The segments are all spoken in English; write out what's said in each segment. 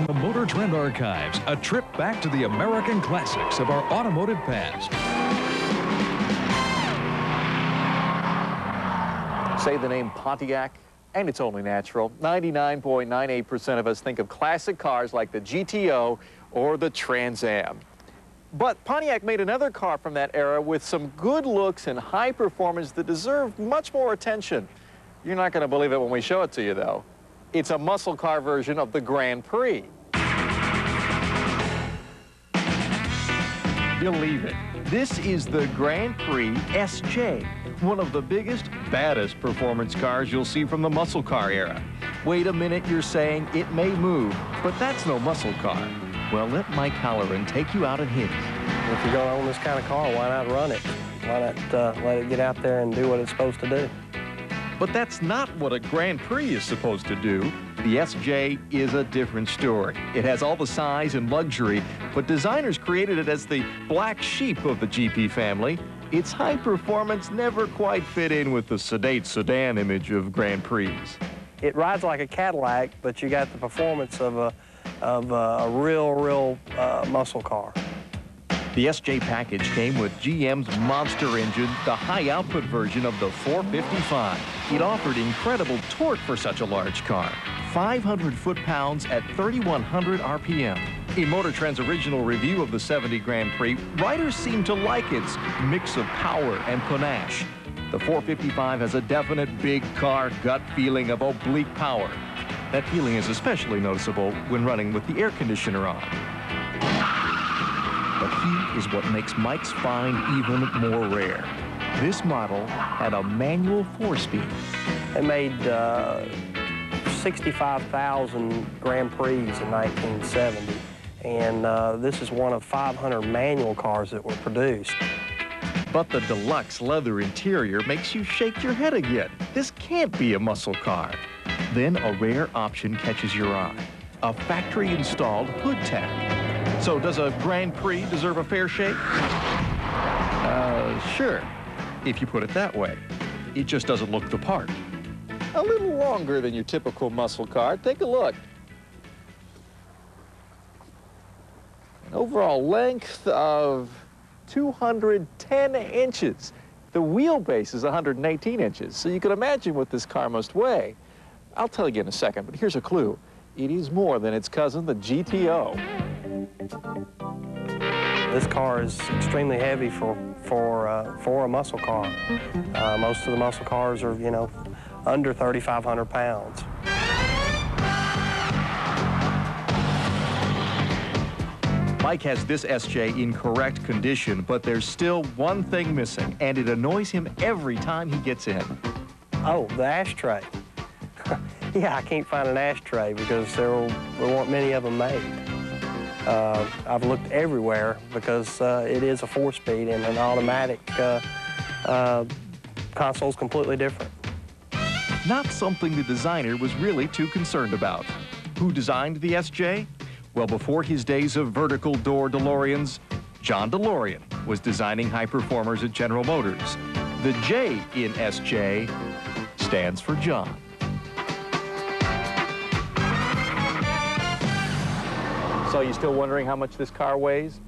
The Motor Trend Archives, a trip back to the American classics of our automotive past. Say the name Pontiac, and it's only natural. 99.98% of us think of classic cars like the GTO or the Trans Am. But Pontiac made another car from that era with some good looks and high performance that deserve much more attention. You're not going to believe it when we show it to you, though. It's a muscle car version of the Grand Prix. Believe it. This is the Grand Prix SJ, one of the biggest, baddest performance cars you'll see from the muscle car era. Wait a minute, you're saying it may move, but that's no muscle car. Well, let Mike Halloran take you out and hit it. If you're going to own this kind of car, why not run it? Why not let it get out there and do what it's supposed to do? But that's not what a Grand Prix is supposed to do. The SJ is a different story. It has all the size and luxury, but designers created it as the black sheep of the GP family. Its high performance never quite fit in with the sedate sedan image of Grand Prix. It rides like a Cadillac, but you got the performance of a real muscle car. The SJ package came with GM's monster engine, the high-output version of the 455. It offered incredible torque for such a large car, 500 foot-pounds at 3,100 RPM. In Motor Trend's original review of the '70 Grand Prix, riders seemed to like its mix of power and panache. The 455 has a definite big car gut feeling of oblique power. That feeling is especially noticeable when running with the air conditioner on. But heat is what makes Mike's find even more rare. This model had a manual 4-speed. They made 65,000 Grand Prix in 1970, and this is one of 500 manual cars that were produced. But the deluxe leather interior makes you shake your head again. This can't be a muscle car. Then a rare option catches your eye, a factory-installed hood tag. So does a Grand Prix deserve a fair shake? Sure, if you put it that way. It just doesn't look the part. A little longer than your typical muscle car. Take a look. An overall length of 210 inches. The wheelbase is 118 inches, so you can imagine what this car must weigh. I'll tell you in a second, but here's a clue. It is more than its cousin, the GTO. This car is extremely heavy for a muscle car. Most of the muscle cars are, you know, under 3,500 pounds. Mike has this SJ in correct condition, but there's still one thing missing, and it annoys him every time he gets in. Oh, the ashtray. Yeah, I can't find an ashtray because there weren't many of them made. I've looked everywhere because it is a 4-speed, and an automatic console's completely different. Not something the designer was really too concerned about. Who designed the SJ? Well, before his days of vertical door DeLoreans, John DeLorean was designing high performers at General Motors. The J in SJ stands for John. So you still wondering how much this car weighs?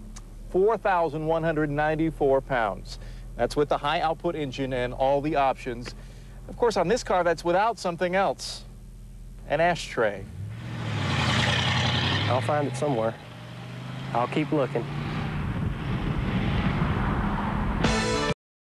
4,194 pounds. That's with the high output engine and all the options. Of course, on this car, that's without something else, an ashtray. I'll find it somewhere. I'll keep looking.